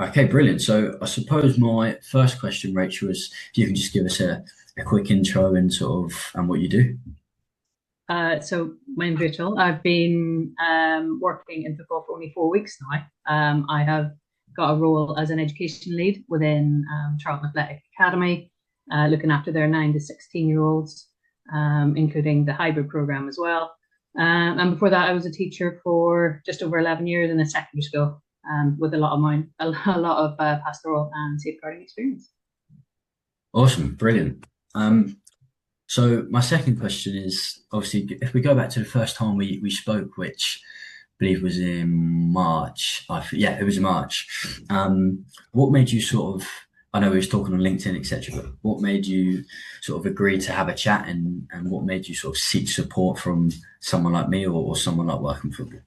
Okay, brilliant. So I suppose my first question, Rachel, is if you can just give us a quick intro and sort of and what you do. So my name's Rachel. I've been working in football for only 4 weeks now. I have got a role as an education lead within Charlton Athletic Academy, looking after their 9 to 16-year-olds, including the hybrid program as well. And before that, I was a teacher for just over 11 years in a secondary school, with a lot of pastoral and safeguarding experience. Awesome, brilliant. So my second question is obviously if we go back to the first time we spoke, which I believe was in March. Yeah, it was in March. What made you sort of? I know we was talking on LinkedIn, etc. But what made you sort of agree to have a chat, and what made you sort of seek support from someone like me or someone like Working Football?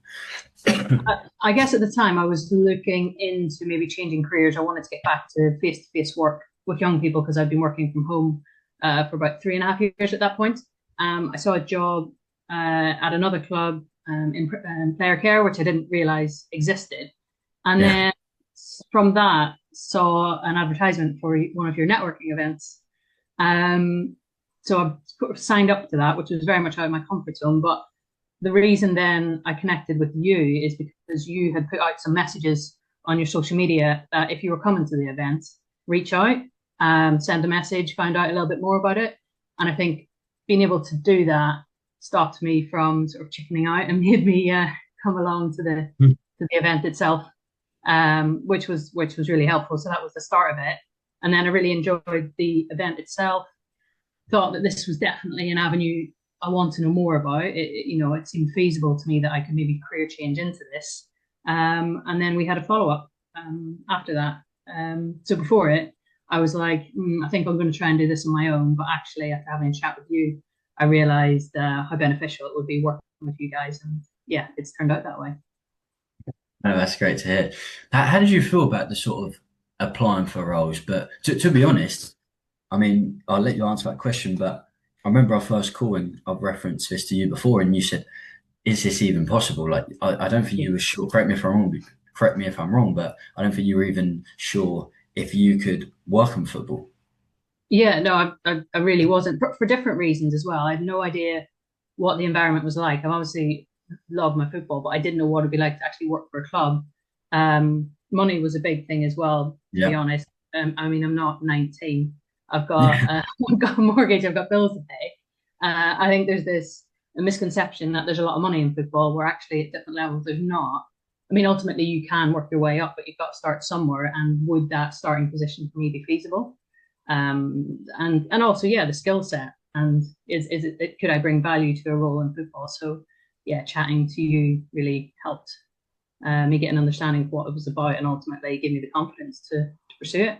I guess at the time I was looking into maybe changing careers. I wanted to get back to face-to-face work with young people because I'd been working from home for about 3.5 years at that point. I saw a job at another club in player care, which I didn't realize existed. And Yeah, then from that, saw an advertisement for one of your networking events. Um, so I sort of signed up to that, which was very much out of my comfort zone. But the reason then I connected with you is because you had put out some messages on your social media that if you were coming to the event, reach out, send a message, find out a little bit more about it. And I think being able to do that stopped me from sort of chickening out and made me come along to the event itself, which was really helpful. So that was the start of it. And then I really enjoyed the event itself. Thought that this was definitely an avenue I want to know more about. It seemed feasible to me that I could maybe career change into this. And then we had a follow up after that. So before it, I was like, I think I'm going to try and do this on my own. But actually, after having a chat with you, I realized how beneficial it would be working with you guys. And yeah, it's turned out that way. no, that's great to hear. How did you feel about the sort of applying for roles? But to be honest, I mean, I'll let you answer that question, but I remember our first call and I've referenced this to you before, and you said, "Is this even possible?" Like, I don't think Yeah. you were sure. Correct me if I'm wrong. Correct me if I'm wrong, but I don't think you were even sure if you could work in football. Yeah, no, I really wasn't for different reasons as well. I had no idea what the environment was like. I obviously love my football, but I didn't know what it'd be like to actually work for a club. Money was a big thing as well, to be Yeah, honest. I mean, I'm not 19. I've got yeah, I've got a mortgage. I've got bills to pay. I think there's this a misconception that there's a lot of money in football, where actually at different levels there's not. I mean, ultimately you can work your way up, but you've got to start somewhere. And would that starting position for me be feasible? And also yeah, the skill set and could I bring value to a role in football? So yeah, chatting to you really helped me get an understanding of what it was about and ultimately give me the confidence to pursue it.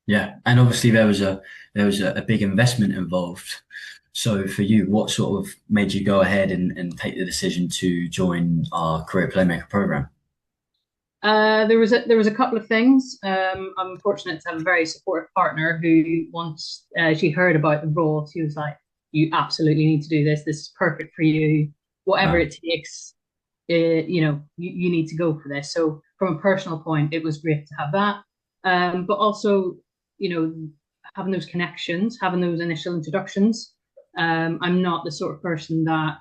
yeah. And obviously there was a big investment involved. So for you, what sort of made you go ahead and take the decision to join our Career Playmaker program? There was a couple of things. I'm fortunate to have a very supportive partner who once she heard about the role, she was like, "You absolutely need to do this. This is perfect for you. Whatever Wow. it takes, you need to go for this." So from a personal point, it was great to have that. But also, you know, having those connections, having those initial introductions. I'm not the sort of person that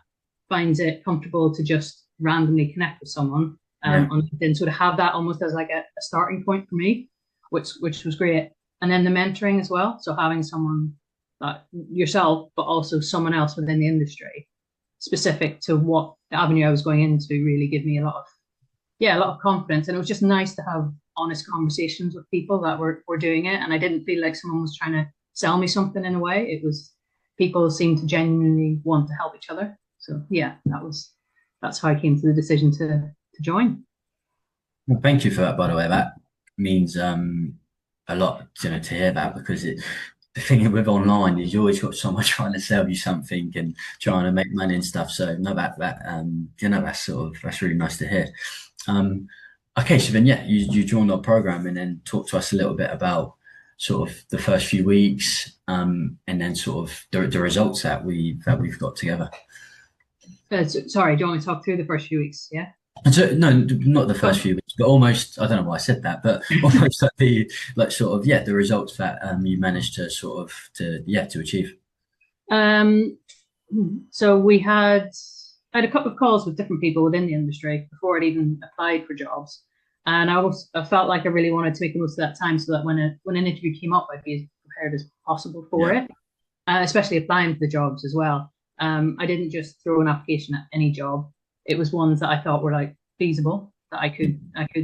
finds it comfortable to just randomly connect with someone Yeah. on LinkedIn. So to have that almost as like a starting point for me, which was great. And then the mentoring as well. So having someone that yourself, but also someone else within the industry specific to what the avenue I was going into really give me a lot of confidence. And it was just nice to have honest conversations with people that were doing it. And I didn't feel like someone was trying to sell me something in a way. It was people seemed to genuinely want to help each other. So yeah, that's how I came to the decision to join. Well, thank you for that, by the way. That means a lot, to hear that because the thing with online is you always got someone trying to sell you something and trying to make money and stuff. So no, that's really nice to hear. Um, okay, so then yeah, you joined our program and then talk to us a little bit about sort of the first few weeks, and then sort of the results that we've got together. Sorry, do you want me to talk through the first few weeks? Yeah. And so no, not the first Oh, few weeks. but almost, I don't know why I said that, but almost like the like sort of the results that you managed to sort of to achieve. Um, so I had a couple of calls with different people within the industry before I'd even applied for jobs. And I felt like I really wanted to make the most of that time so that when an interview came up, I'd be as prepared as possible for Yeah, it, especially applying for the jobs as well. I didn't just throw an application at any job. It was ones that I thought were like feasible that I could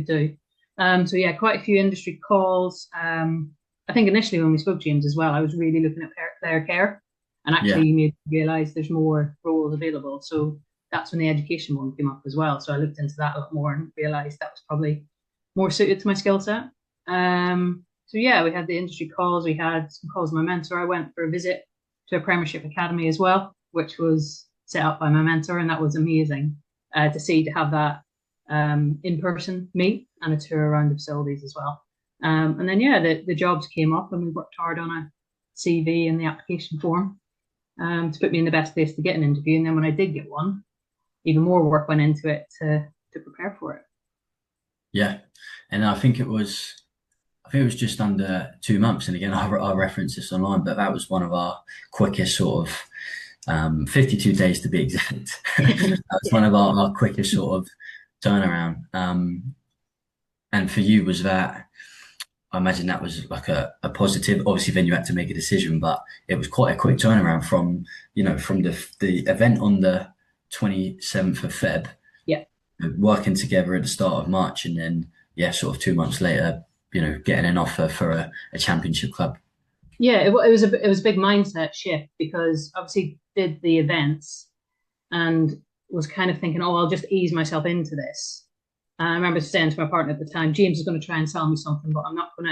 do. So yeah, quite a few industry calls. I think initially when we spoke, James, as well, I was really looking at player care, and yeah, actually you made me realise there's more roles available. So that's when the education one came up as well. So I looked into that a lot more and realised that was probably more suited to my skill set. So yeah, we had the industry calls. We had some calls with my mentor. I went for a visit to a Premiership Academy as well, which was set up by my mentor, and that was amazing to have that in person meet and a tour around the facilities as well. And then yeah, the jobs came up, and we worked hard on a CV and the application form to put me in the best place to get an interview. And then when I did get one, even more work went into it to prepare for it. yeah. And I think it was just under 2 months. And again, I reference this online, but that was one of our quickest sort of 52 days to be exact. That was one Yeah. of our quickest sort of turnaround. And for you, was that, I imagine that was like a positive. Obviously, then you had to make a decision, but it was quite a quick turnaround from the event on the 27th of Feb, Yeah. working together at the start of March, and then sort of 2 months later, getting an offer for a championship club. Yeah, it was a big mindset shift because obviously did the events and was kind of thinking, oh, I'll just ease myself into this. I remember saying to my partner at the time, James is going to try and sell me something, but I'm not going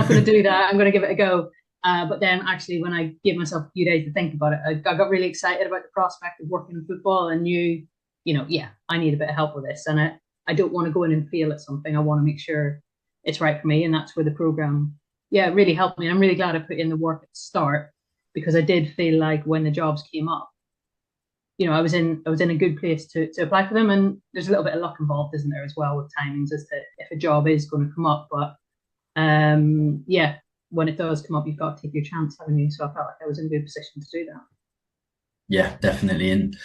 to do that. I'm going to give it a go. But then actually, when I gave myself a few days to think about it, I got really excited about the prospect of working in football and knew, yeah, I need a bit of help with this. And I don't want to go in and fail at something. I want to make sure it's right for me. And that's where the program, yeah, really helped me. And I'm really glad I put in the work at the start because I did feel like when the jobs came up, I was in a good place to apply for them. And there's a little bit of luck involved, isn't there, as well with timings as to if a job is going to come up. But yeah, when it does come up, you've got to take your chance, haven't you? So I felt like I was in a good position to do that. Yeah, definitely. And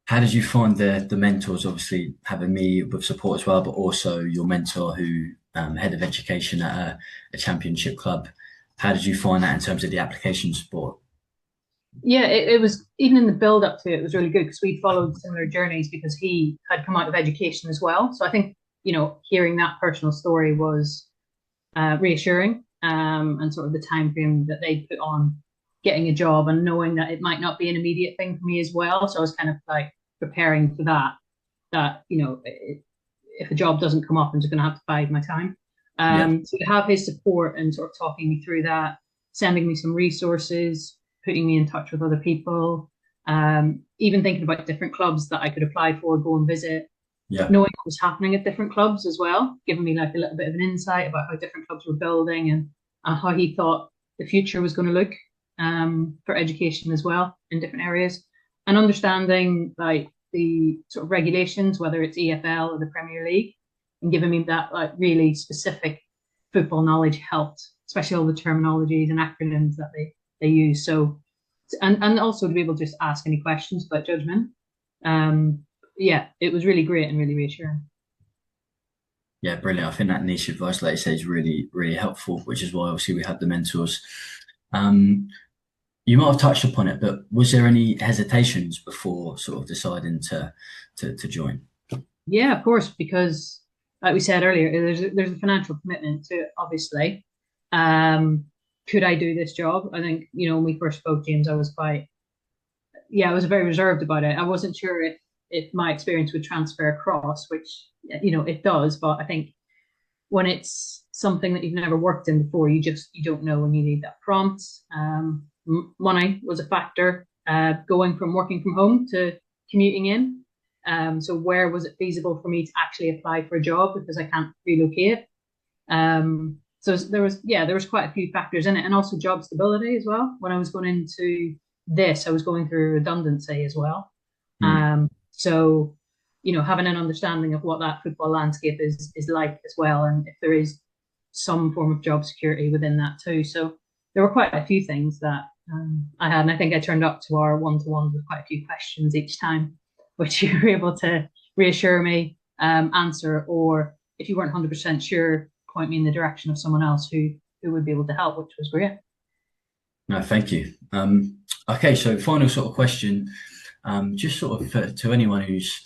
how did you find the mentors? Obviously, having me with support as well, but also your mentor, who head of education at a championship club. How did you find that in terms of the application support? Yeah, it was even in the build up to it, it was really good because we followed similar journeys because he had come out of education as well. So I think, hearing that personal story was reassuring, and sort of the time frame that they put on getting a job and knowing that it might not be an immediate thing for me as well. So I was kind of like preparing for that, if a job doesn't come up, I'm just going to have to bide my time. Yeah, So to have his support and sort of talking me through that, sending me some resources, putting me in touch with other people, even thinking about different clubs that I could apply for, go and visit, yeah, knowing what was happening at different clubs as well, giving me like a little bit of an insight about how different clubs were building and how he thought the future was going to look for education as well in different areas, and understanding like the sort of regulations, whether it's EFL or the Premier League, and giving me that like really specific football knowledge helped, especially all the terminologies and acronyms that they use. So, and also to be able to just ask any questions about judgment. Um, yeah, it was really great and really reassuring. yeah, brilliant. I think that niche advice, like you say, is really, really helpful, which is why obviously we have the mentors. Um, you might have touched upon it, but was there any hesitations before sort of deciding to join? Yeah, of course, because like we said earlier, there's a financial commitment to it, obviously. Um, could I do this job? I think, when we first spoke, James, I was very reserved about it. I wasn't sure if my experience would transfer across, which, it does, but I think when it's something that you've never worked in before, you don't know when you need that prompt. Money was a factor, going from working from home to commuting in. So where was it feasible for me to actually apply for a job because I can't relocate? So there was quite a few factors in it, and also job stability as well. When I was going into this, I was going through redundancy as well. Hmm. So having an understanding of what that football landscape is like as well, and if there is some form of job security within that too. So there were quite a few things that I had, and I think I turned up to our one-to-ones with quite a few questions each time, which you were able to reassure me, answer, or if you weren't 100% sure, point me in the direction of someone else who would be able to help, which was great. No, thank you. Okay, so final sort of question, just sort of to anyone who's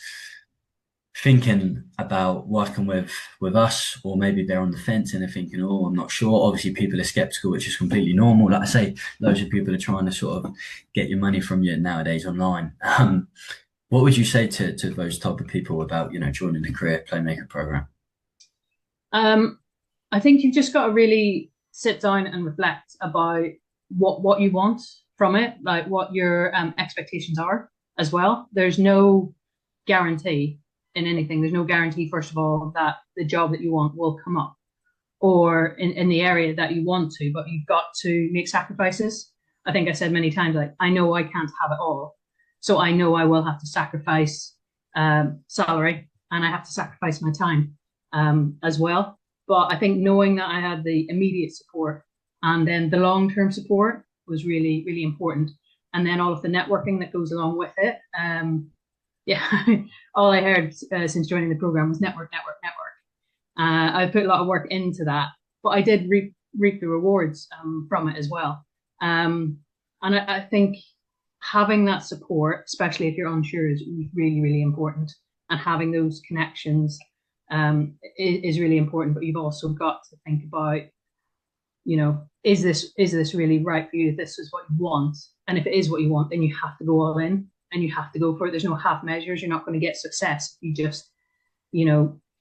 thinking about working with us, or maybe they're on the fence and they're thinking, oh, I'm not sure. Obviously, people are skeptical, which is completely normal. Like I say, loads of people are trying to sort of get your money from you nowadays online. What would you say to those type of people about, joining the career playmaker program? Um, I think you've just got to really sit down and reflect about what you want from it, like what your expectations are as well. There's no guarantee in anything. There's no guarantee, first of all, that the job that you want will come up or in the area that you want to, but you've got to make sacrifices. I think I said many times, like, I know I can't have it all. So I know I will have to sacrifice salary, and I have to sacrifice my time as well. But I think knowing that I had the immediate support and then the long-term support was really, really important. And then all of the networking that goes along with it. Yeah, all I heard since joining the program was network, network, network. I put a lot of work into that, but I did reap the rewards from it as well. And I think having that support, especially if you're unsure, is really, really important. And having those connections is really important. But you've also got to think about, is this really right for you? If this is what you want, and if it is what you want, then you have to go all in and you have to go for it. There's no half measures. You're not going to get success if you just,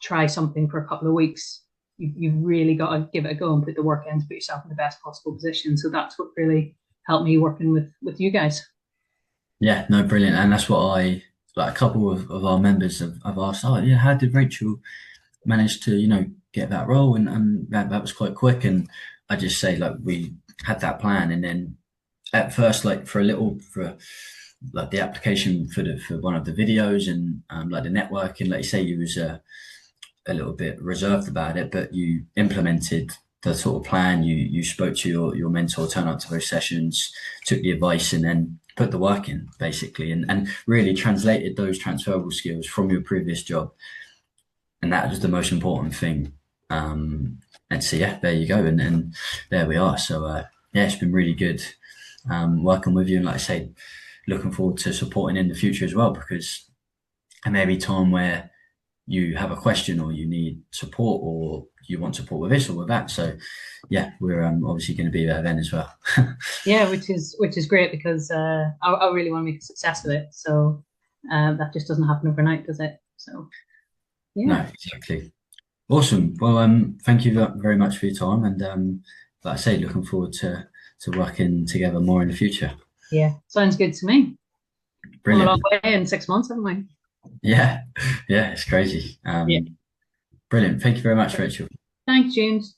try something for a couple of weeks. You've really got to give it a go and put the work in to put yourself in the best possible position. So that's what really helped me working with you guys. Yeah, no, brilliant. And that's what like a couple of our members have asked, oh, yeah, how did Rachel manage to, get that role? And that was quite quick. And I just say, like, we had that plan. And then at first, like, for like the application for one of the videos and like the networking, like you say, you was a little bit reserved about it, but you implemented the sort of plan. You spoke to your mentor, turned up to those sessions, took the advice, and then put the work in basically, and really translated those transferable skills from your previous job. And that was the most important thing. And so yeah, there you go, and there we are. So yeah, it's been really good working with you, and like I say, looking forward to supporting in the future as well, because there may be time where you have a question or you need support or you want support with this or with that. So yeah, we're obviously going to be there then as well. Yeah, which is great because I really want to make a success of it. So that just doesn't happen overnight, does it? So No, yeah, exactly. Awesome. Well, thank you very much for your time, and like I say, looking forward to working together more in the future. yeah, sounds good to me. Come a long Brilliant. way in 6 months, haven't we? Yeah, yeah, it's crazy. Yeah. Brilliant. Thank you very much, Rachel. Thanks, James.